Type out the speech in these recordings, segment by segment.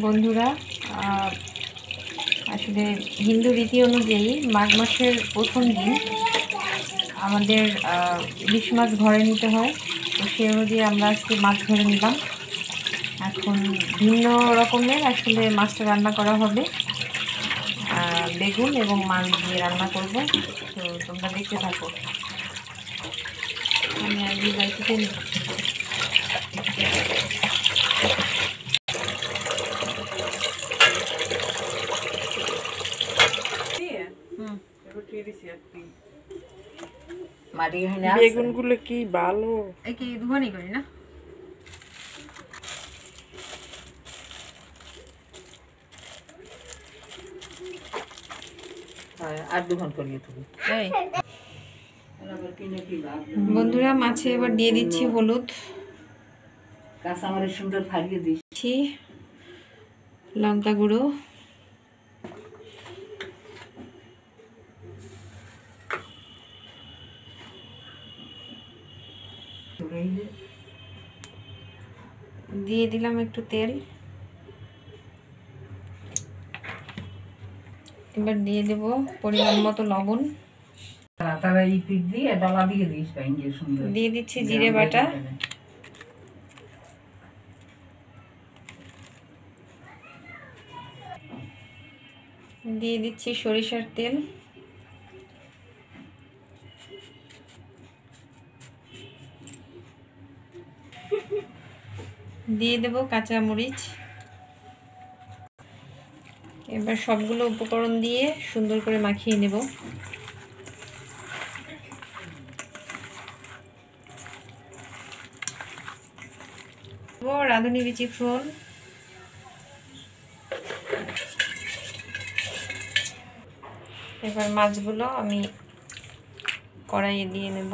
বন্ধুরা, আসলে হিন্দু রীতি অনুযায়ী মাঘ মাসের প্রথম দিন আমাদের ইলিশ মাছ ঘরে নিতে হয়। তো সেই অনুযায়ী আমরা আজকে মাছ ধরে নিলাম। এখন ভিন্ন রকমের আসলে মাছটা রান্না করা হবে, বেগুন এবং মাছ দিয়ে রান্না করব। তো তোমরা দেখতে থাকো। আমি আগে বাইকতে নিই। বেগুনগুলো কি ভালো কি ধোয়ানি করি না? বন্ধুরা, মাছে এবার দিয়ে দিচ্ছি হলুদ, কাঁচামরিচ সুন্দর ফালিয়ে দিচ্ছি, লঙ্কা গুঁড়ো, দিয়ে দিলাম একটু তেল। এবার দিয়ে দেব পরিমাণ মতো লবণ, দিয়ে দিচ্ছি জিরে বাটা, দিয়ে দিচ্ছি সরিষার তেল, দিয়ে দেব কাঁচা মরিচ। এবার সবগুলো উপকরণ দিয়ে সুন্দর করে মাখিয়ে নেব। রাঁধুনি বিচি ফোড়ন, এবার মাছগুলো আমি কড়াইয়ে দিয়ে নেব।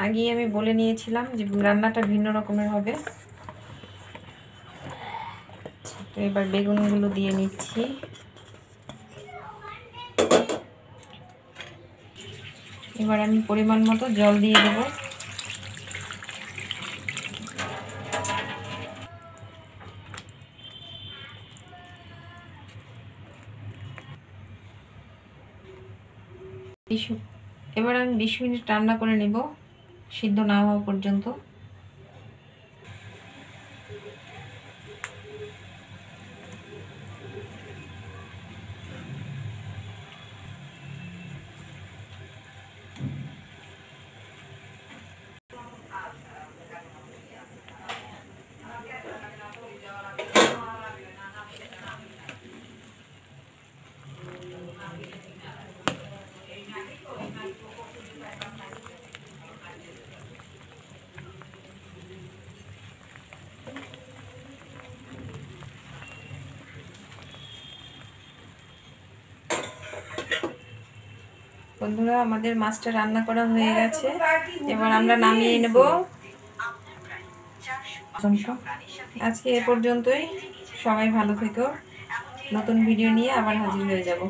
আগেই আমি বলে নিয়েছিলাম যে রান্নাটা ভিন্ন রকমের হবে। তো এবার বেগুনগুলো দিয়ে নিচ্ছি। এবার আমি পরিমাণ মতো জল দিয়ে দেব। এবার আমি 20 মিনিট রান্না করে নেব, সিদ্ধ না হওয়া পর্যন্ত। বন্ধুরা, আমাদের মাছটা রান্না করা হয়ে গেছে। এবার আমরা নামিয়ে নেব। আজকে এ পর্যন্তই। সবাই ভালো থেকো। নতুন ভিডিও নিয়ে আবার হাজির হয়ে যাব।